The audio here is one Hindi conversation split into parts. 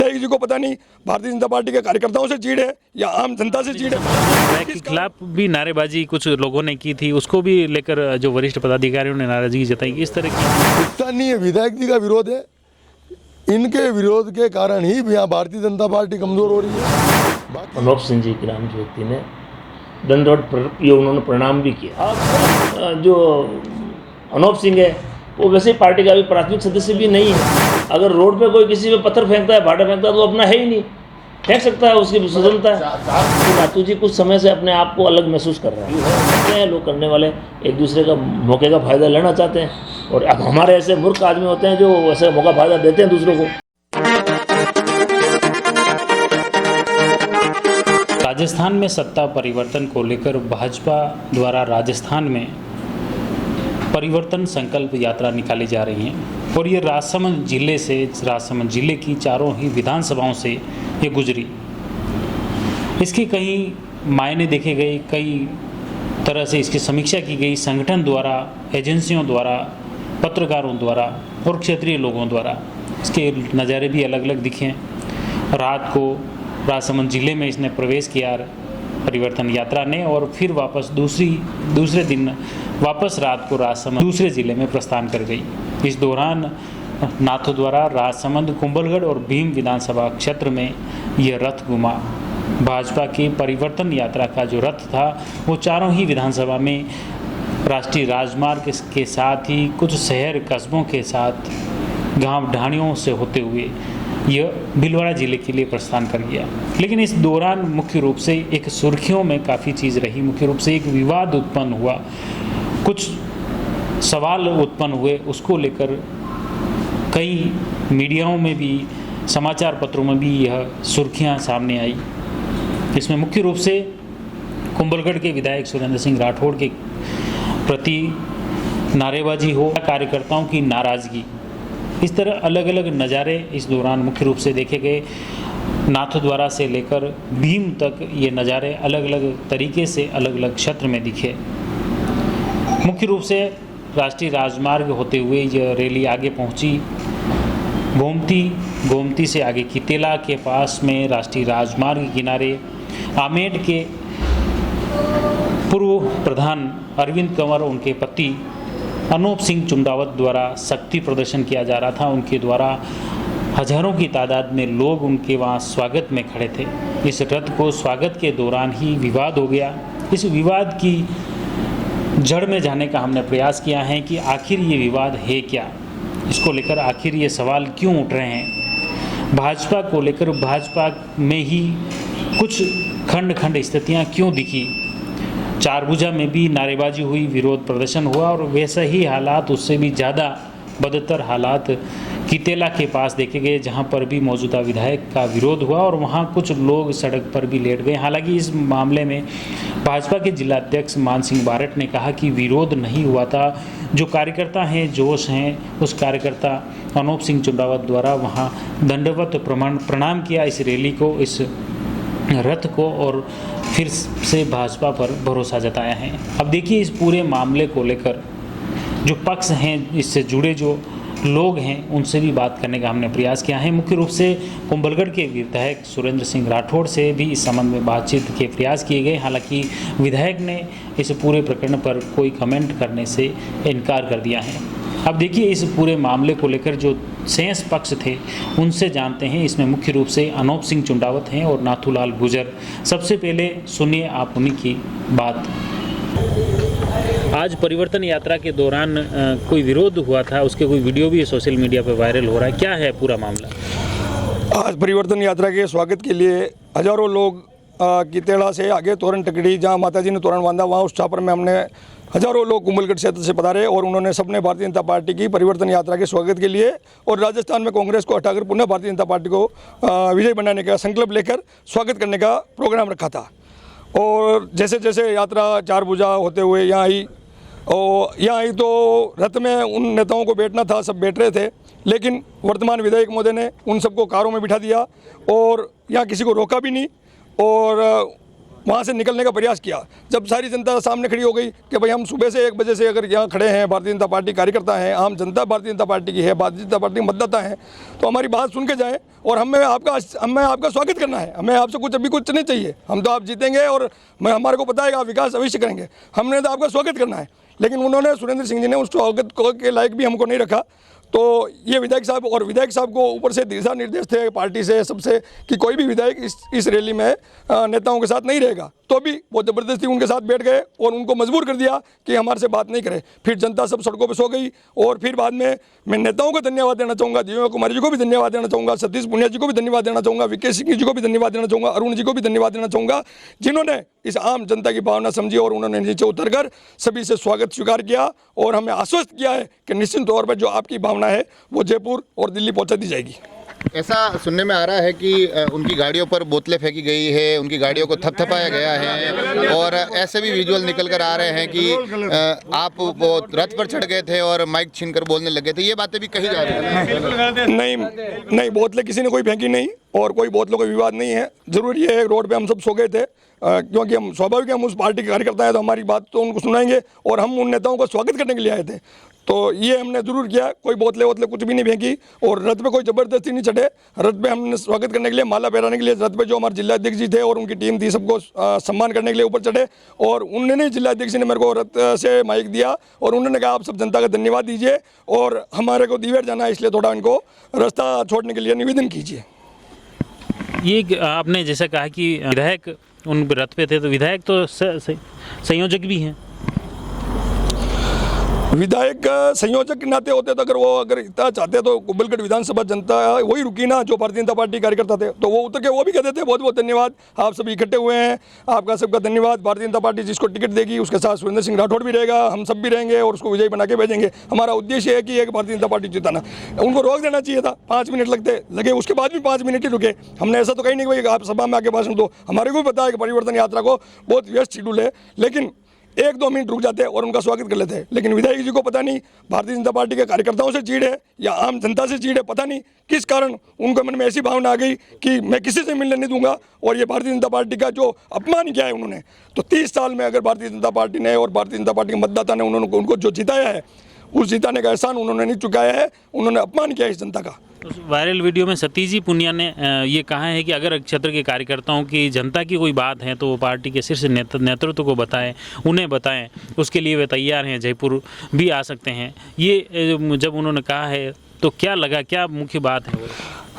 लगता है किसी को पता नहीं भारतीय जनता पार्टी के कार्यकर्ताओं से चिढ़ है या आम जनता से चिढ़ है। के खिलाफ भी नारेबाजी कुछ लोगों ने की थी, उसको भी लेकर जो वरिष्ठ पदाधिकारियों ने नाराजगी जताई, इस तरह की इतना नहीं है, विधायक जी का विरोध है। इनके विरोध के कारण ही यहाँ भारतीय जनता पार्टी कमजोर हो रही है। अनोप सिंह जी के नाम जो व्यक्ति ने दंडवत ये उन्होंने प्रणाम भी किया। अब जो अनोप सिंह है वो वैसे पार्टी का भी प्राथमिक सदस्य भी नहीं है। अगर रोड पे कोई किसी पे पत्थर फेंकता है, भाटा फेंकता है, तो अपना है ही नहीं, फेंक सकता है, उसकी स्वतंत्रता है। तो नातू जी कुछ समय से अपने आप को अलग महसूस कर रहे हैं। लोग करने वाले एक दूसरे का मौके का फायदा लेना चाहते हैं, और अब हमारे ऐसे मूर्ख आदमी होते हैं जो ऐसे मौका फायदा देते हैं दूसरों को। राजस्थान में सत्ता परिवर्तन को लेकर भाजपा द्वारा राजस्थान में परिवर्तन संकल्प यात्रा निकाली जा रही है, और ये राजसमंद जिले की चारों ही विधानसभाओं से ये गुजरी। इसके कई मायने देखे गए, कई तरह से इसकी समीक्षा की गई, संगठन द्वारा, एजेंसियों द्वारा, पत्रकारों द्वारा और क्षेत्रीय लोगों द्वारा। इसके नज़ारे भी अलग अलग दिखे। रात को राजसमंद जिले में इसने प्रवेश किया परिवर्तन यात्रा ने, और फिर वापस दूसरे दिन वापस रात को राजसमंद दूसरे जिले में प्रस्थान कर गई। इस दौरान नाथों द्वारा राजसमंद, कुंभलगढ़ और भीम विधानसभा क्षेत्र में यह रथ घुमा। भाजपा की परिवर्तन यात्रा का जो रथ था वो चारों ही विधानसभा में राष्ट्रीय राजमार्ग के साथ ही कुछ शहर कस्बों के साथ गांव ढाणियों से होते हुए यह भीलवाड़ा जिले के लिए प्रस्थान कर गया। लेकिन इस दौरान मुख्य रूप से एक सुर्खियों में काफ़ी चीज़ रही। मुख्य रूप से एक विवाद उत्पन्न हुआ, कुछ सवाल उत्पन्न हुए, उसको लेकर कई मीडियाओं में भी, समाचार पत्रों में भी यह सुर्खियां सामने आई। इसमें मुख्य रूप से कुंभलगढ़ के विधायक सुरेंद्र सिंह राठौड़ के प्रति नारेबाजी हो, कार्यकर्ताओं की नाराज़गी, इस तरह अलग अलग नज़ारे इस दौरान मुख्य रूप से देखे गए। नाथद्वारा से लेकर भीम तक ये नज़ारे अलग अलग तरीके से अलग अलग क्षेत्र में दिखे। मुख्य रूप से राष्ट्रीय राजमार्ग होते हुए यह रैली आगे पहुंची गोमती से आगे कितेला के पास में राष्ट्रीय राजमार्ग किनारे आमेठ के पूर्व प्रधान अरविंद कंवर, उनके पति अनोप सिंह चुंडावत द्वारा शक्ति प्रदर्शन किया जा रहा था। उनके द्वारा हजारों की तादाद में लोग उनके वहाँ स्वागत में खड़े थे। इस रथ को स्वागत के दौरान ही विवाद हो गया। इस विवाद की जड़ में जाने का हमने प्रयास किया है कि आखिर ये विवाद है क्या, इसको लेकर आखिर ये सवाल क्यों उठ रहे हैं। भाजपा को लेकर भाजपा में ही कुछ खंड स्थितियाँ क्यों दिखी। चारभुजा में भी नारेबाजी हुई, विरोध प्रदर्शन हुआ, और वैसा ही हालात, उससे भी ज़्यादा बदतर हालात कितेला के पास देखे गए, जहां पर भी मौजूदा विधायक का विरोध हुआ और वहां कुछ लोग सड़क पर भी लेट गए। हालांकि इस मामले में भाजपा के जिलाध्यक्ष मान सिंह बारट ने कहा कि विरोध नहीं हुआ था, जो कार्यकर्ता हैं, जोश हैं, उस कार्यकर्ता अनोप सिंह चुंडावत द्वारा वहां दंडवत प्रणाम किया इस रैली को, इस रथ को, और फिर से भाजपा पर भरोसा जताया है। अब देखिए इस पूरे मामले को लेकर जो पक्ष हैं, इससे जुड़े जो लोग हैं, उनसे भी बात करने का हमने प्रयास किया है। मुख्य रूप से कुंभलगढ़ के विधायक सुरेंद्र सिंह राठौड़ से भी इस संबंध में बातचीत के प्रयास किए गए। हालांकि विधायक ने इस पूरे प्रकरण पर कोई कमेंट करने से इनकार कर दिया है। अब देखिए इस पूरे मामले को लेकर जो शेष पक्ष थे उनसे जानते हैं। इसमें मुख्य रूप से अनोप सिंह चुंडावत हैं और नाथूलाल गुजर। सबसे पहले सुनिए आप उन्हीं की बात। आज परिवर्तन यात्रा के दौरान कोई विरोध हुआ था, उसके कोई वीडियो भी सोशल मीडिया पर वायरल हो रहा है, क्या है पूरा मामला? आज परिवर्तन यात्रा के स्वागत के लिए हजारों लोग कितेड़ा से आगे तोरण टकड़ी, जहाँ माताजी ने तोरण बांधा, वहाँ उस छापर में हमने हजारों लोग कुंभलगढ़ क्षेत्र से पधारे और उन्होंने सबने भारतीय जनता पार्टी की परिवर्तन यात्रा के स्वागत के लिए और राजस्थान में कांग्रेस को हटाकर पुनः भारतीय जनता पार्टी को विजय बनाने का संकल्प लेकर स्वागत करने का प्रोग्राम रखा था। और जैसे जैसे यात्रा चारभुजा होते हुए यहाँ आई, और यहाँ आई तो रथ में उन नेताओं को बैठना था, सब बैठ रहे थे, लेकिन वर्तमान विधायक महोदय ने उन सबको कारों में बिठा दिया और यहाँ किसी को रोका भी नहीं। और वहाँ से निकलने का प्रयास किया। जब सारी जनता सामने खड़ी हो गई कि भाई हम सुबह से 1 बजे से अगर यहाँ खड़े हैं, भारतीय जनता पार्टी कार्यकर्ता हैं, आम जनता भारतीय जनता पार्टी की है, भारतीय जनता पार्टी मतदाता हैं, तो हमारी बात सुन के जाएँ और हमें आपका स्वागत करना है। हमें आपसे अभी कुछ नहीं चाहिए, हम तो आप जीतेंगे और हमारे को पता है आप विकास अवश्य करेंगे, हमने तो आपका स्वागत करना है। लेकिन उन्होंने, सुरेंद्र सिंह जी ने, उस स्वागत के लायक भी हमको नहीं रखा। तो ये विधायक साहब को ऊपर से दिशा निर्देश थे पार्टी से सबसे कि कोई भी विधायक इस रैली में नेताओं के साथ नहीं रहेगा, तो भी वो ज़बरदस्ती उनके साथ बैठ गए और उनको मजबूर कर दिया कि हमारे से बात नहीं करे। फिर जनता सब सड़कों पर सो गई और फिर बाद में मैं नेताओं को धन्यवाद देना चाहूँगा, दिव्या कुमारी जी को भी धन्यवाद देना चाहूँगा, सतीश पुनिया जी को भी धन्यवाद देना चाहूँगा, विकेश सिंह जी को भी धन्यवाद देना चाहूँगा, अरुण जी को भी धन्यवाद देना चाहूँगा, जिन्होंने इस आम जनता की भावना समझी और उन्होंने नीचे उतरकर सभी से स्वागत स्वीकार किया और हमें आश्वस्त किया है कि निश्चित तौर पर जो आपकी भावना है वो जयपुर और दिल्ली पहुंचा दी जाएगी। ऐसा सुनने में आ रहा है कि उनकी गाड़ियों पर बोतलें फेंकी गई है, उनकी गाड़ियों को थपथपाया गया है और ऐसे भी विजुअल निकल कर आ रहे हैं कि आप वो रथ पर चढ़ गए थे और माइक छीनकर बोलने लगे थे। ये बातें भी कही जा रही हैं। नहीं, बोतलें किसी ने कोई फेंकी नहीं और कोई बोतलों का विवाद नहीं है। जरूरी है, रोड पे हम सब सो गए थे क्योंकि हम स्वाभाविक है, हम उस पार्टी के कार्यकर्ता हैं तो हमारी बात तो उनको सुनाएंगे और हम उन नेताओं का स्वागत करने के लिए आए थे। तो ये हमने जरूर किया, कोई बोतलें कुछ भी नहीं फेंकी और रथ पे कोई ज़बरदस्ती नहीं चढ़े। रथ पे हमने स्वागत करने के लिए, माला पहराने के लिए रथ पे जो हमारे जिलाध्यक्ष जी थे और उनकी टीम थी, सबको सम्मान करने के लिए ऊपर चढ़े और उन्होंने, जिलाध्यक्ष ने मेरे को रथ से माइक दिया और उन्होंने कहा आप सब जनता का धन्यवाद दीजिए और हमारे को दीवेर जाना है इसलिए थोड़ा इनको रास्ता छोड़ने के लिए निवेदन कीजिए। ये आपने जैसा कहा कि विधायक उन रथ पे थे, तो विधायक तो संयोजक भी हैं। विधायक संयोजक के नाते होते तो अगर इतना चाहते तो कुंभलगढ़ विधानसभा जनता वही रुकी ना, जो भारतीय जनता पार्टी कार्यकर्ता थे, तो वो उतर के वो भी कहते थे बहुत बहुत धन्यवाद, आप सभी इकट्ठे हुए हैं, आपका सबका धन्यवाद। भारतीय जनता पार्टी जिसको टिकट देगी उसके साथ सुरेंद्र सिंह राठौड़ भी रहेगा, हम सब भी रहेंगे और उसको विजयी बना के भेजेंगे। हमारा उद्देश्य है कि एक भारतीय जनता पार्टी जिताना। उनको रोक देना चाहिए था, 5 मिनट लगे, उसके बाद भी 5 मिनट ही रुके। हमने ऐसा तो कहीं नहीं भाई आप सभा में आके भाषण दो, हमारे को भी पता है कि परिवर्तन यात्रा को बहुत व्यस्त शेड्यूल है, लेकिन 1-2 मिनट रुक जाते और उनका स्वागत कर लेते हैं। लेकिन विधायक जी को पता नहीं भारतीय जनता पार्टी के कार्यकर्ताओं से चीड़ है या आम जनता से चीड़ है, पता नहीं किस कारण उनके मन में ऐसी भावना आ गई कि मैं किसी से मिलने नहीं दूंगा और ये भारतीय जनता पार्टी का जो अपमान किया है उन्होंने। तो 30 साल में अगर भारतीय जनता पार्टी ने और भारतीय जनता पार्टी के मतदाता ने उनको जो जिताया है, उस जिताने का एहसान उन्होंने नहीं चुकाया है, उन्होंने अपमान किया इस जनता का। उस वायरल वीडियो में सतीश जी पुनिया ने ये कहा है कि अगर क्षेत्र के कार्यकर्ताओं की, जनता की कोई बात है तो वो पार्टी के शीर्ष नेतृत्व को बताएं, उन्हें बताएं, उसके लिए वे तैयार हैं, जयपुर भी आ सकते हैं। ये जब उन्होंने कहा है तो क्या लगा, क्या मुख्य बात है?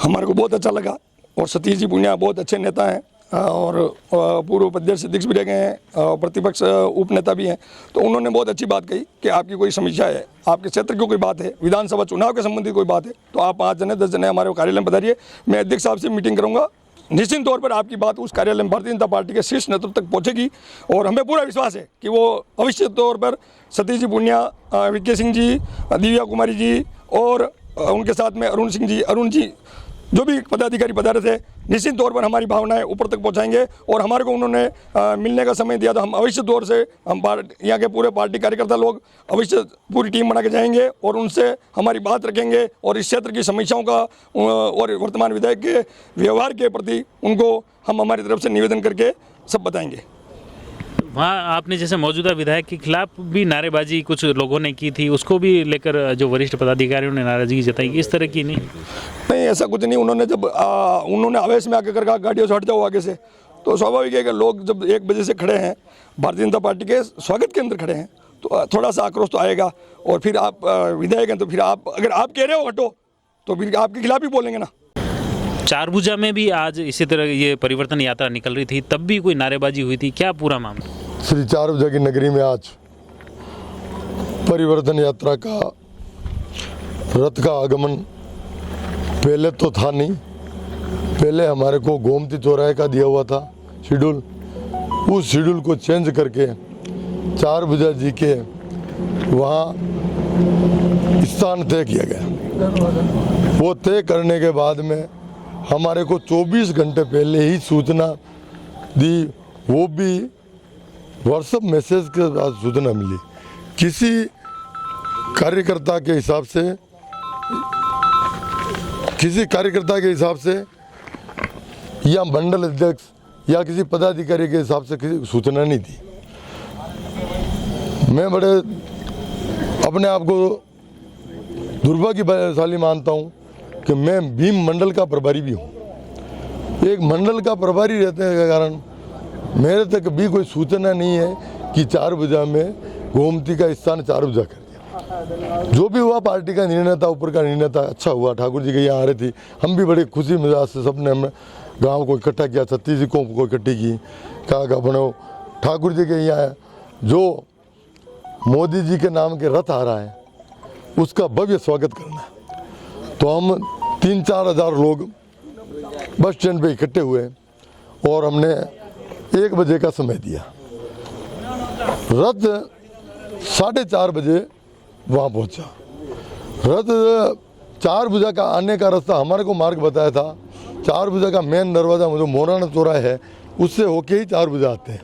हमारे को बहुत अच्छा लगा और सतीश जी पुनिया बहुत अच्छे नेता हैं और पूर्व उपाध्यक्ष अध्यक्ष भी रह गए हैं, प्रतिपक्ष उपनेता भी हैं। तो उन्होंने बहुत अच्छी बात कही कि आपकी कोई समस्या है, आपके क्षेत्र की कोई बात है, विधानसभा चुनाव के संबंधित कोई बात है, तो आप 5 जने 10 जने हमारे कार्यालय में पधारिए, मैं अध्यक्ष साहब से मीटिंग करूंगा। निश्चित तौर पर आपकी बात उस कार्यालय में भारतीय जनता पार्टी के शीर्ष नेतृत्व तक पहुंचेगी और हमें पूरा विश्वास है कि वो अवश्य तौर पर सतीश जी पुनिया, विकेश सिंह जी, दिव्या कुमारी जी और उनके साथ में अरुण जी जो भी पदाधिकारी पधारे थे, निश्चित तौर पर हमारी भावनाएं ऊपर तक पहुंचाएंगे और हमारे को उन्होंने मिलने का समय दिया तो हम अवश्य तौर से हम यहाँ के पूरे पार्टी कार्यकर्ता लोग अवश्य पूरी टीम बना के जाएंगे और उनसे हमारी बात रखेंगे और इस क्षेत्र की समस्याओं का और वर्तमान विधायक के व्यवहार के प्रति उनको हम हमारी तरफ से निवेदन करके सब बताएंगे। वहाँ आपने जैसे मौजूदा विधायक के खिलाफ भी नारेबाजी कुछ लोगों ने की थी, उसको भी लेकर जो वरिष्ठ पदाधिकारियों ने नाराजगी जताई, इस तरह की नहीं ऐसा कुछ नहीं। उन्होंने जब उन्होंने आवेश में आकर कहा गाड़ियों से हट जाओ आगे से, तो स्वाभाविक है कि लोग जब 1 बजे से खड़े हैं, भारतीय जनता पार्टी के स्वागत के अंदर खड़े हैं, तो थोड़ा सा आक्रोश तो आएगा। और फिर आप विधायक हैं तो फिर आप अगर आप कह रहे हो हटो तो फिर आपके खिलाफ ही बोलेंगे ना। चारभुजा में भी आज इसी तरह ये परिवर्तन यात्रा निकल रही थी, तब भी कोई नारेबाजी हुई थी, क्या पूरा मामला? श्री चारभुजा की नगरी में आज परिवर्तन यात्रा का रथ का आगमन पहले तो था नहीं, पहले हमारे को गोमती चौराहे का दिया हुआ था शेड्यूल, उस शेड्यूल को चेंज करके चारभुजा जी के वहाँ स्थान तय किया गया। वो तय करने के बाद में हमारे को 24 घंटे पहले ही सूचना दी, वो भी व्हाट्सएप मैसेज के बाद सूचना मिली। किसी कार्यकर्ता के हिसाब से या मंडल अध्यक्ष या किसी पदाधिकारी के हिसाब से किसी सूचना नहीं दी। मैं बड़े अपने आप को दुर्भाग्यशाली मानता हूँ कि मैं भीम मंडल का प्रभारी भी हूँ। एक मंडल का प्रभारी रहने के कारण मेरे तक भी कोई सूचना नहीं है कि 4 भुजा में गोमती का स्थान 4 भुजा कर दिया। जो भी हुआ पार्टी का निर्णय था, ऊपर का निर्णय था, अच्छा हुआ। ठाकुर जी के यहाँ आ रही थी, हम भी बड़ी खुशी मिजाज से सबने हमने गाँव को इकट्ठा किया, 36 कौम को इकट्ठी की, कहा बनो ठाकुर जी के यहाँ जो मोदी जी के नाम के रथ आ रहा है उसका भव्य स्वागत करना है। तो हम 3-4 हज़ार लोग बस स्टैंड पे इकट्ठे हुए और हमने 1 बजे का समय दिया। रथ 4:30 बजे वहाँ पहुँचा। रथ 4 भुजा का आने का रास्ता हमारे को मार्ग बताया था। 4 भुजा का मेन दरवाज़ा जो मोराना चौराहा है उससे होके ही 4 भुजा आते हैं।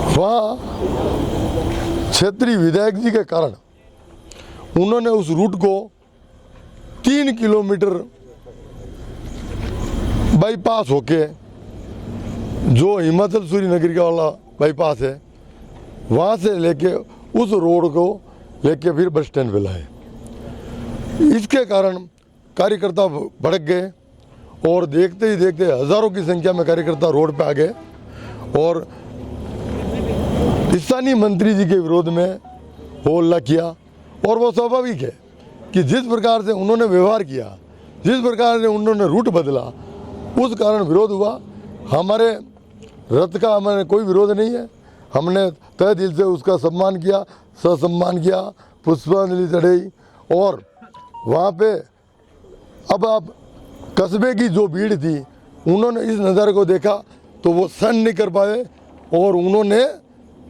वहाँ क्षेत्रीय विधायक जी के कारण उन्होंने उस रूट को 3 किलोमीटर बाईपास होके, जो हिमाचल सूरी नगरी का वाला बाईपास है, वहाँ से लेके उस रोड को लेके फिर बस स्टैंड पे लाए। इसके कारण कार्यकर्ता भड़क गए और देखते ही देखते हज़ारों की संख्या में कार्यकर्ता रोड पे आ गए और स्थानीय मंत्री जी के विरोध में हल्ला किया। और वो स्वाभाविक है कि जिस प्रकार से उन्होंने व्यवहार किया, जिस प्रकार से उन्होंने रूट बदला, उस कारण विरोध हुआ। हमारे रथ का हमारे कोई विरोध नहीं है, हमने तहे दिल से उसका सम्मान किया, ससम्मान किया, पुष्पांजलि चढ़ाई। और वहाँ पे अब आप कस्बे की जो भीड़ थी उन्होंने इस नज़ारे को देखा तो वो सहन नहीं कर पाए और उन्होंने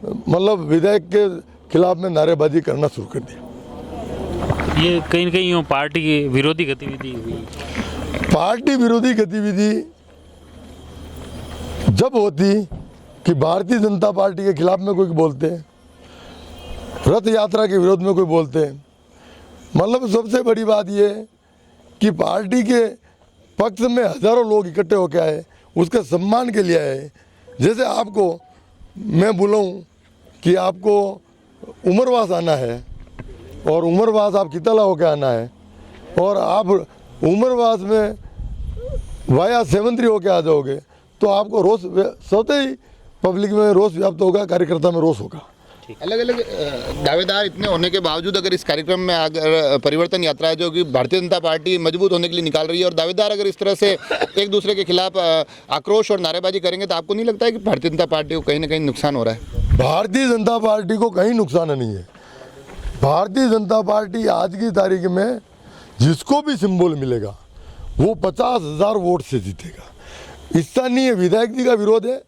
मतलब विधायक के खिलाफ में नारेबाजी करना शुरू कर दिया। ये कहीं न कहीं पार्टी की विरोधी गतिविधि हुई। पार्टी विरोधी गतिविधि जब होती कि भारतीय जनता पार्टी के खिलाफ में कोई बोलते, रथ यात्रा के विरोध में कोई बोलते, मतलब सबसे बड़ी बात ये कि पार्टी के पक्ष में हज़ारों लोग इकट्ठे होकर आए, उसके सम्मान के लिए आए। जैसे आपको मैं बुलाऊं कि आपको उमरवास आना है और उमरवास आप कितला होकर आना है और आप उमरवास में वाया सेवंतरी होकर आ जाओगे तो आपको रोष सोते ही पब्लिक में रोष व्याप्त होगा, कार्यकर्ता में रोष होगा। अलग अलग दावेदार इतने होने के बावजूद अगर इस कार्यक्रम में अगर परिवर्तन यात्रा है जो कि भारतीय जनता पार्टी मजबूत होने के लिए निकाल रही है और दावेदार अगर इस तरह से एक दूसरे के खिलाफ आक्रोश और नारेबाजी करेंगे तो आपको नहीं लगता है कि भारतीय जनता पार्टी को कहीं ना कहीं नुकसान हो रहा है? भारतीय जनता पार्टी को कहीं नुकसान नहीं है। भारतीय जनता पार्टी आज की तारीख में जिसको भी सिंबल मिलेगा वो 50,000 वोट से जीतेगा। स्थानीय विधायक जी का विरोध है,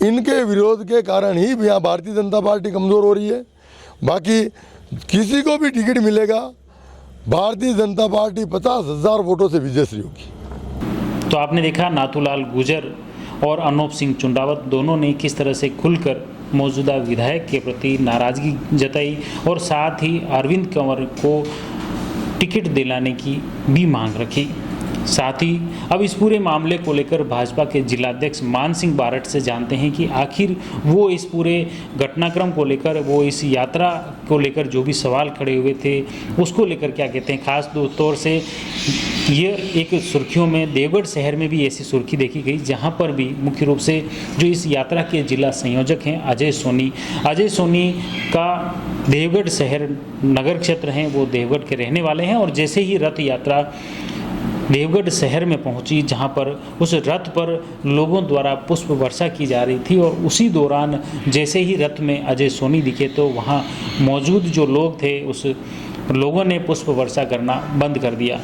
इनके विरोध के कारण ही यहाँ भारतीय जनता पार्टी कमज़ोर हो रही है। बाकी किसी को भी टिकट मिलेगा, भारतीय जनता पार्टी 50,000 वोटों से विजयश्री होगी। तो आपने देखा नाथूलाल गुर्जर और अनूप सिंह चुंडावत दोनों ने किस तरह से खुलकर मौजूदा विधायक के प्रति नाराज़गी जताई और साथ ही अरविंद कंवर को टिकट दिलाने की भी मांग रखी। साथ ही अब इस पूरे मामले को लेकर भाजपा के जिलाध्यक्ष मान सिंह बारट से जानते हैं कि आखिर वो इस पूरे घटनाक्रम को लेकर, वो इस यात्रा को लेकर जो भी सवाल खड़े हुए थे उसको लेकर क्या कहते हैं। खास तौर से ये एक सुर्खियों में देवगढ़ शहर में भी ऐसी सुर्खी देखी गई जहां पर भी मुख्य रूप से जो इस यात्रा के जिला संयोजक हैं अजय सोनी का देवगढ़ शहर नगर क्षेत्र हैं, वो देवगढ़ के रहने वाले हैं। और जैसे ही रथ यात्रा देवगढ़ शहर में पहुंची जहां पर उस रथ पर लोगों द्वारा पुष्प वर्षा की जा रही थी और उसी दौरान जैसे ही रथ में अजय सोनी दिखे तो वहां मौजूद जो लोग थे उस लोगों ने पुष्प वर्षा करना बंद कर दिया।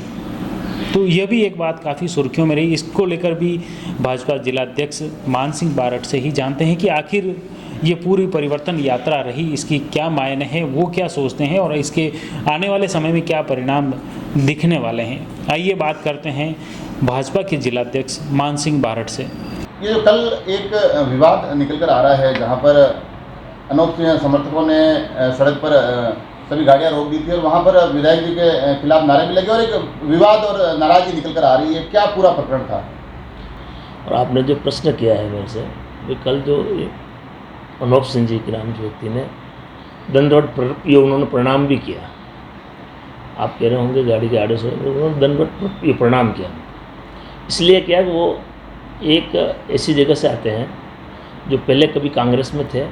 तो यह भी एक बात काफ़ी सुर्खियों में रही। इसको लेकर भी भाजपा जिलाध्यक्ष मान सिंह बारट से ही जानते हैं कि आखिर ये पूरी परिवर्तन यात्रा रही, इसकी क्या मायने हैं, वो क्या सोचते हैं और इसके आने वाले समय में क्या परिणाम दिखने वाले हैं। आइए बात करते हैं भाजपा के जिलाध्यक्ष मान सिंह बारट से। ये जो कल एक विवाद निकल कर आ रहा है जहाँ पर अनूप सिंह समर्थकों ने सड़क पर सभी गाड़ियाँ रोक दी थी और वहाँ पर विधायक जी के खिलाफ नारे भी लगे और एक विवाद और नाराजगी निकल कर आ रही है, क्या पूरा प्रकरण था? और आपने जो प्रश्न किया है मेरे से, वे कल जो अनोप सिंह जी के नाम जो व्यक्ति ने दंडवत ये उन्होंने प्रणाम भी किया। आप कह रहे होंगे गाड़ी के आड़े से, उन्होंने दंडवत ये प्रणाम किया। इसलिए क्या कि वो एक ऐसी जगह से आते हैं जो पहले कभी कांग्रेस में थे,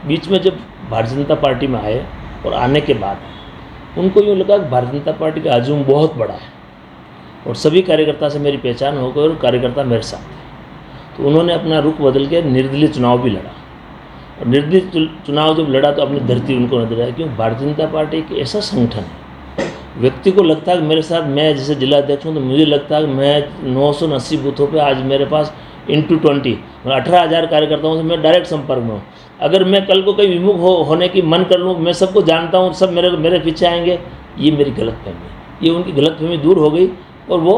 बीच में जब भारतीय जनता पार्टी में आए और आने के बाद उनको यूँ लगा कि भारतीय जनता पार्टी का हजूम बहुत बड़ा है और सभी कार्यकर्ता से मेरी पहचान हो गई और कार्यकर्ता मेरे साथ है। तो उन्होंने अपना रुख बदल के निर्दलीय चुनाव भी लड़ा, और निर्दलीय चुनाव जब लड़ा तो अपनी धरती उनको नजर आया, क्योंकि भारतीय जनता पार्टी एक ऐसा संगठन है, व्यक्ति को लगता है कि मेरे साथ, मैं जैसे जिला अध्यक्ष हूँ तो मुझे लगता है कि मैं 980 बूथों पे आज मेरे पास *20 18,000 कार्यकर्ताओं से मैं डायरेक्ट संपर्क में हूँ। अगर मैं कल को कहीं विमुख होने की मन कर लूँ, मैं सबको जानता हूँ, सब मेरे पीछे आएंगे, ये मेरी गलतफहमी, ये उनकी गलतफहमी दूर हो गई और वो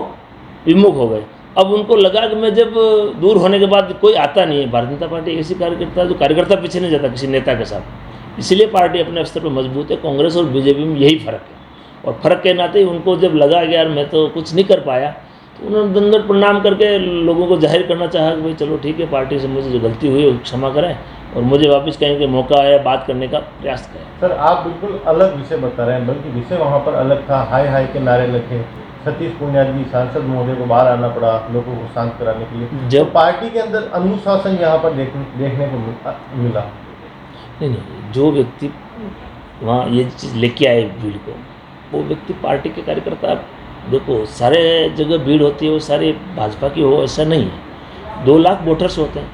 विमुख हो गए। अब उनको लगा कि मैं जब दूर होने के बाद कोई आता नहीं है, भारतीय जनता पार्टी ऐसी कार्यकर्ता जो कार्यकर्ता पीछे नहीं जाता किसी नेता के साथ, इसलिए पार्टी अपने स्तर पर मजबूत है। कांग्रेस और बीजेपी में यही फ़र्क है, और फ़र्क के नाते उनको जब लगा कि यार मैं तो कुछ नहीं कर पाया, तो उन्होंने दंडवत प्रणाम करके लोगों को जाहिर करना चाहा कि भाई चलो ठीक है, पार्टी से मुझे जो गलती हुई वो क्षमा करें और मुझे वापस कहीं के मौका आया बात करने का प्रयास करें। सर, आप बिल्कुल अलग विषय बता रहे हैं, बल्कि विषय वहाँ पर अलग था। हाय हाय के नारे लगे, सतीश पूनिया जी सांसद महोदय को बाहर आना पड़ा लोगों को शांत कराने के लिए। जब तो पार्टी के अंदर अनुशासन यहाँ पर देखने को मिला। नहीं, जो व्यक्ति वहाँ ये चीज़ लेके आए भीड़ को, वो व्यक्ति पार्टी के कार्यकर्ता, देखो सारे जगह भीड़ होती है वो सारे भाजपा की हो ऐसा नहीं है। 2 लाख वोटर्स होते हैं,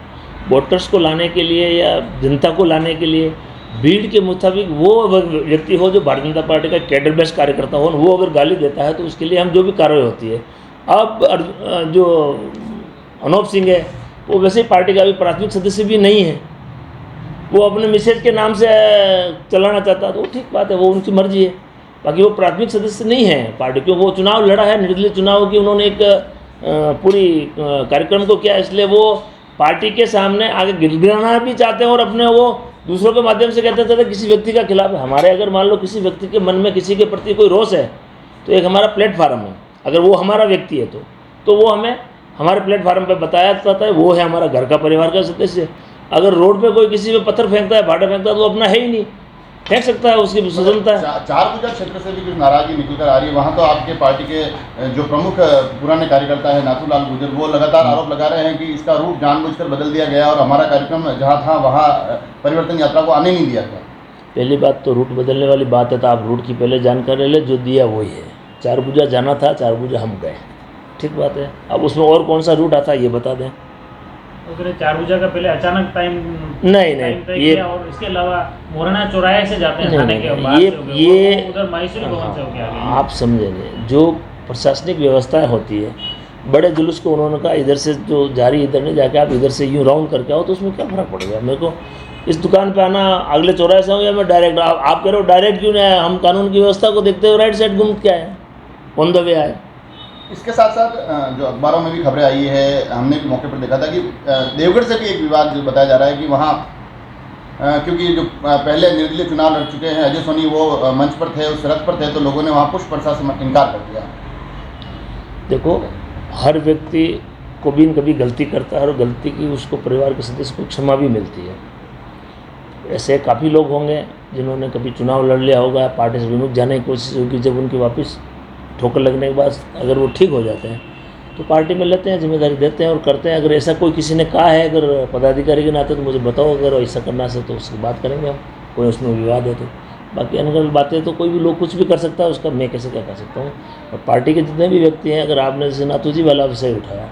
वोटर्स को लाने के लिए या जनता को लाने के लिए भीड़ के मुताबिक वो व्यक्ति हो जो भारतीय जनता पार्टी का कैडर बेस्ड कार्यकर्ता हो, वो अगर गाली देता है तो उसके लिए हम जो भी कार्रवाई होती है। अब जो अनोप सिंह है वो वैसे ही पार्टी का अभी प्राथमिक सदस्य भी नहीं है, वो अपने मिसेज के नाम से चलाना चाहता है तो ठीक बात है, वो उनकी मर्जी है। बाकी वो प्राथमिक सदस्य नहीं है पार्टी, क्योंकि वो चुनाव लड़ा है, निर्दलीय चुनाव की उन्होंने एक पूरी कार्यक्रम को किया, इसलिए वो पार्टी के सामने आगे गिड़गिड़ाना भी चाहते हैं और अपने वो दूसरों के माध्यम से कहते थे किसी व्यक्ति का खिलाफ है। हमारे अगर मान लो किसी व्यक्ति के मन में किसी के प्रति कोई रोष है तो एक हमारा प्लेटफार्म है, अगर वो हमारा व्यक्ति है तो वो हमें हमारे प्लेटफार्म पे बताया जाता है, वो है हमारा घर का परिवार का सदस्य। अगर रोड पे कोई किसी पे पत्थर फेंकता है, भाटा फेंकता है, तो अपना है ही नहीं, फेंक सकता है, उसकी स्वतंत्रता है। चारभुजा क्षेत्र से भी कुछ नाराजगी निकल कर आ रही है, वहाँ तो आपके पार्टी के जो प्रमुख पुराने कार्यकर्ता है नाथूलाल गुर्जर, वो लगातार आरोप लगा रहे हैं कि इसका रूट जानबूझकर बदल दिया गया और हमारा कार्यक्रम जहाँ था वहाँ परिवर्तन यात्रा को आने नहीं दिया गया। पहली बात तो रूट बदलने वाली बात है, तो आप रूट की पहले जानकारी ले, जो दिया वही है। चारभुजा जाना था, चारभुजा हम गए, ठीक बात है। अब उसमें और कौन सा रूट आता है ये बता दें। चारभुजा का पहले अचानक टाइम नहीं ये, और इसके अलावा मोरना चौराहे से जाते हैं थाने के बाद ये उधर माहेश्वरी भवन से होके आगे। आप समझेंगे जो प्रशासनिक व्यवस्थाएं होती है, बड़े जुलूस को उन्होंने कहा इधर से जो जारी इधर नहीं जाके आप इधर से यूँ राउंड करके आओ, तो उसमें क्या फ़र्क पड़ेगा। मेरे को इस दुकान पे आना अगले चौराहे से हो या मैं डायरेक्ट, आप कह रहे हो डायरेक्ट क्यों नहीं आया, हम कानून की व्यवस्था को देखते हुए राइट साइड घूम के आए, ऑन द वे आए। इसके साथ साथ जो अखबारों में भी खबरें आई है, हमने भी मौके पर देखा था कि देवगढ़ से भी एक विवाद जो बताया जा रहा है कि वहाँ क्योंकि जो पहले निर्दलीय चुनाव लड़ चुके हैं अजय सोनी, वो मंच पर थे, उस रथ पर थे, तो लोगों ने वहाँ पुष्प वर्षा से इनकार कर दिया। देखो हर व्यक्ति को भी कभी गलती करता है और गलती की उसको परिवार के सदस्य को क्षमा भी मिलती है। ऐसे काफ़ी लोग होंगे जिन्होंने कभी चुनाव लड़ लिया होगा, पार्टी से विमुख जाने की कोशिश होगी, जब उनकी वापस ठोकर लगने के बाद अगर वो ठीक हो जाते हैं तो पार्टी में लेते हैं, जिम्मेदारी देते हैं और करते हैं। अगर ऐसा कोई किसी ने कहा है अगर पदाधिकारी के नाते तो मुझे बताओ, अगर ऐसा करना से तो उसकी बात करेंगे हम, कोई उसमें विवाद है तो। बाकी अनगढ़ बातें तो कोई भी लोग कुछ भी कर सकता है, उसका मैं कैसे क्या कर सकता हूँ। और पार्टी के जितने भी व्यक्ति हैं, अगर आपने जैसे नाथू जी वाला विषय उठाया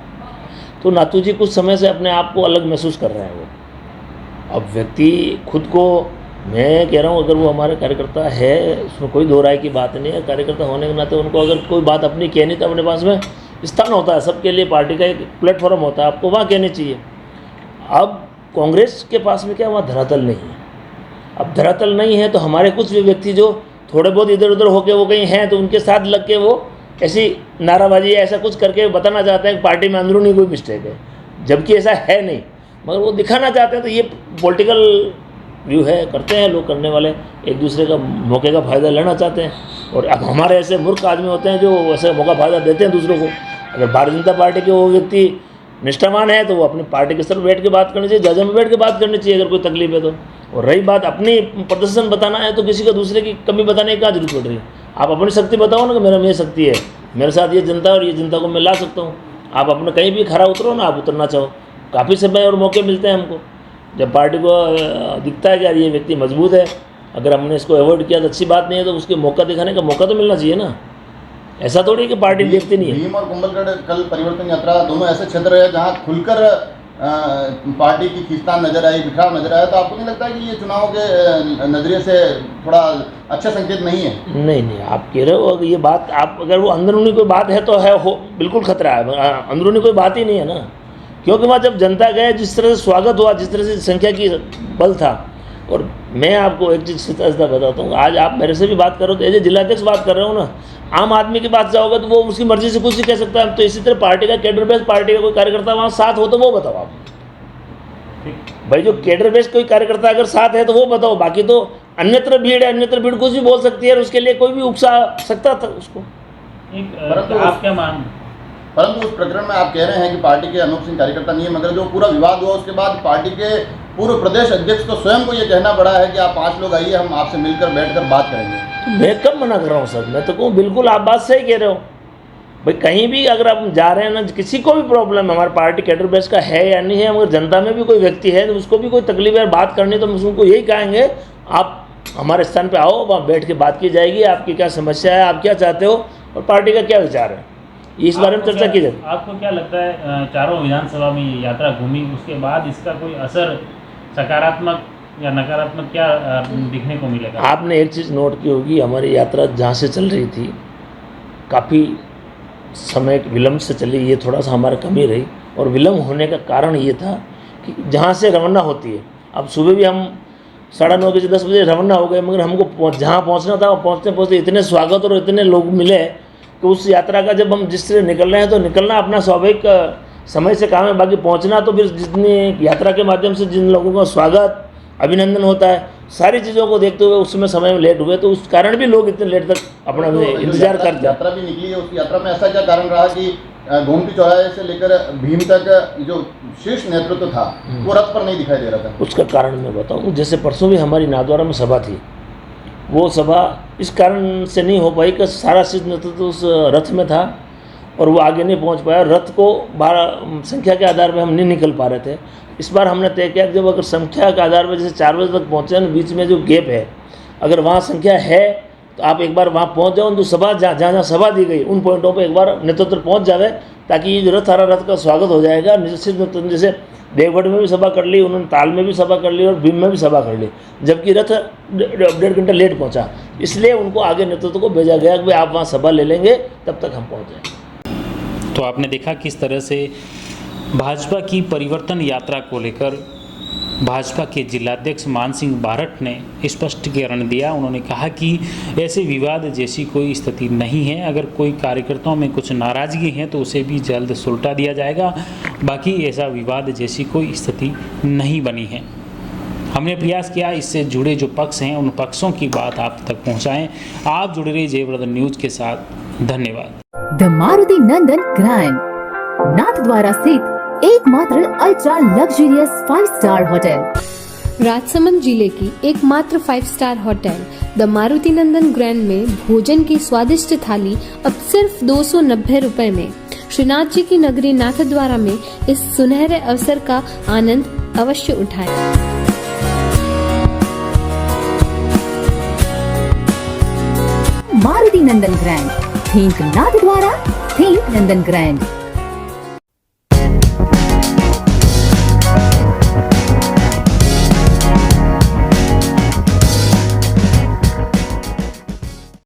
तो नाथू जी कुछ समय से अपने आप को अलग महसूस कर रहे हैं। वो अब व्यक्ति खुद को, मैं कह रहा हूँ अगर वो हमारे कार्यकर्ता है, उसमें कोई दो राय की बात नहीं है। कार्यकर्ता होने के नाते उनको अगर कोई बात अपनी कहनी तो अपने पास में स्थान होता है, सबके लिए पार्टी का एक प्लेटफॉर्म होता है, आपको वहाँ कहनी चाहिए। अब कांग्रेस के पास में क्या, वहाँ धरातल नहीं है। अब धरातल नहीं है तो हमारे कुछ भी व्यक्ति जो थोड़े बहुत इधर उधर होके वो कहीं हैं तो उनके साथ लग के वो ऐसी नाराबाजी ऐसा कुछ करके बताना चाहते हैं कि पार्टी में अंदरूनी कोई मिस्टेक है, जबकि ऐसा है नहीं, मगर वो दिखाना चाहते हैं। तो ये पॉलिटिकल व्यू है, करते हैं लोग, करने वाले एक दूसरे का मौके का फ़ायदा लेना चाहते हैं। और अब हमारे ऐसे मूर्ख आदमी होते हैं जो ऐसे मौका फ़ायदा देते हैं दूसरों को। अगर भारतीय जनता पार्टी के वो व्यक्ति निष्ठावान है तो वो अपनी पार्टी के स्तर पर बैठ के बात करनी चाहिए, जज में बैठ के बात करनी चाहिए अगर कोई तकलीफ है तो। और रही बात अपनी प्रदर्शन बताना है तो किसी का दूसरे की कमी बताने की क्या जरूरत पड़ रही है। आप अपनी शक्ति बताओ ना कि मेरा में ये शक्ति है, मेरे साथ ये जनता है और ये जनता को मैं ला सकता हूँ। आप अपने कहीं भी खरा उतरो ना, आप उतरना चाहो, काफ़ी समय और मौके मिलते हैं हमको। जब पार्टी को दिखता है कि यार ये व्यक्ति मजबूत है, अगर हमने इसको अवॉइड किया तो अच्छी बात नहीं है, तो उसके मौका दिखाने का मौका तो मिलना चाहिए ना। ऐसा थोड़ी है कि पार्टी देखती नहीं है। भीम और कुंभलगढ़ कल परिवर्तन यात्रा दोनों ऐसे क्षेत्र है जहां खुलकर पार्टी की खींचतान नजर आई, बिखराव नजर आया, तो आपको नहीं लगता कि ये चुनाव के नजरिए से थोड़ा अच्छा संकेत नहीं है? नहीं, आप कह रहे हो अगर ये बात, आप अगर वो अंदरूनी कोई बात है तो है, हो बिल्कुल खतरा है। अंदरूनी कोई बात ही नहीं है ना, क्योंकि वहाँ जब जनता गए, जिस तरह से स्वागत हुआ, जिस तरह से संख्या की बल था। और मैं आपको एक चीज़ सीधा बताता हूँ, आज आप मेरे से भी बात करो तो एज ए जिलाध्यक्ष बात कर रहे हो ना, आम आदमी की बात जाओगे तो वो उसकी मर्जी से कुछ नहीं कह सकता है। तो इसी तरह पार्टी का कैडर बेस, पार्टी का कोई कार्यकर्ता वहाँ साथ हो तो वो बताओ आप भाई। जो कैडर बेस कोई कार्यकर्ता अगर साथ है तो वो बताओ, बाकी तो अन्यत्र भीड़ है, अन्यत्र भीड़ कुछ भी बोल सकती है और उसके लिए कोई भी उकसा सकता था उसको। आप क्या मान, परंतु उस प्रकरण में आप कह रहे हैं कि पार्टी के अनूप सिंह कार्यकर्ता नहीं है, मगर जो पूरा विवाद हुआ उसके बाद पार्टी के पूर्व प्रदेश अध्यक्ष को स्वयं को ये कहना पड़ा है कि आप 5 लोग आइए, हम आपसे मिलकर बैठकर बात करेंगे। तो मैं कब मना कर रहा हूँ सर, मैं तो कहूँ बिल्कुल आप बात सही कह रहे हो भाई। कहीं भी अगर आप जा रहे हैं ना, किसी को भी प्रॉब्लम है, हमारे पार्टी कैडर बेस का है या नहीं है, अगर जनता में भी कोई व्यक्ति है तो उसको भी कोई तकलीफ है, बात करनी, तो हम उनको यही कहेंगे आप हमारे स्थान पर आओ, वहाँ बैठ के बात की जाएगी, आपकी क्या समस्या है, आप क्या चाहते हो और पार्टी का क्या विचार है, इस बारे में चर्चा की जाए। आपको क्या लगता है, चारों विधानसभा में ये यात्रा घूमी, उसके बाद इसका कोई असर सकारात्मक या नकारात्मक क्या दिखने को मिलेगा? आपने एक चीज़ नोट की होगी, हमारी यात्रा जहाँ से चल रही थी काफ़ी समय विलम्ब से चली, ये थोड़ा सा हमारा कमी रही। और विलम्ब होने का कारण ये था कि जहाँ से रवाना होती है, अब सुबह भी हम 9:30 बजे 10 बजे रवाना हो गए, मगर हमको जहाँ पहुँचना था पहुँचते पहुँचते इतने स्वागत और इतने लोग मिले कि उस यात्रा का जब हम जिस तरह निकल रहे हैं तो निकलना अपना स्वाभाविक समय से काम है, बाकी पहुंचना तो फिर जितनी यात्रा के माध्यम से जिन लोगों का स्वागत अभिनंदन होता है, सारी चीज़ों को देखते हुए उसमें समय में लेट हुए, तो उस कारण भी लोग इतने लेट तक अपना इंतजार करते। यात्रा भी निकली है, उस यात्रा में ऐसा क्या कारण रहा कि गोमती चौराहे से लेकर भीम तक जो शीर्ष नेतृत्व था वो रथ पर नहीं दिखाई दे रहा था? उसका कारण मैं बताऊँ, जैसे परसों भी हमारी नाथद्वारा में सभा थी, वो सभा इस कारण से नहीं हो पाई कि सारा शीर्ष नेतृत्व उस रथ में था और वो आगे नहीं पहुंच पाया। रथ को 12 संख्या के आधार पर हम नहीं निकल पा रहे थे। इस बार हमने तय किया कि जब अगर संख्या के आधार पर जैसे 4 बजे तक पहुँचे ना, बीच में जो गैप है, अगर वहाँ संख्या है तो आप एक बार वहाँ पहुँच जाओ, जो सभा जहाँ सभा दी गई उन पॉइंटों पर एक बार नेतृत्व पहुँच जावे, ताकि ये जो सारा रथ का स्वागत हो जाएगा। निश्चित जैसे देवगढ़ में भी सभा कर ली उन्होंने, ताल में भी सभा कर ली और भीम में भी सभा कर ली, जबकि रथ 1.5 घंटा लेट पहुंचा, इसलिए उनको आगे नेतृत्व को भेजा गया कि आप वहां सभा ले लेंगे, तब तक हम पहुंच जाएंगे। तो आपने देखा किस तरह से भाजपा की परिवर्तन यात्रा को लेकर भाजपा के जिलाध्यक्ष मान सिंह बारट ने स्पष्टीकरण दिया। उन्होंने कहा कि ऐसे विवाद जैसी कोई स्थिति नहीं है, अगर कोई कार्यकर्ताओं में कुछ नाराज़गी है तो उसे भी जल्द सुलटा दिया जाएगा, बाकी ऐसा विवाद जैसी कोई स्थिति नहीं बनी है। हमने प्रयास किया इससे जुड़े जो पक्ष हैं उन पक्षों की बात आप तक पहुंचाएं। आप जुड़े रहिए जय ब्रदर न्यूज के साथ। धन्यवाद। The Maruti Nandan grand, Nathdwara स्थित एकमात्र ultra luxurious 5 star hotel. Rajsamand जिले की एकमात्र 5 star hotel the Maruti Nandan grand में भोजन की स्वादिष्ट थाली अब सिर्फ 290 रुपए में। श्रीनाथ जी की नगरी नाथद्वारा में इस सुनहरे अवसर का आनंद अवश्य उठाएं। मारुति नंदन ग्रैंड, थिंक नाथद्वारा, थिंक नंदन ग्रैंड।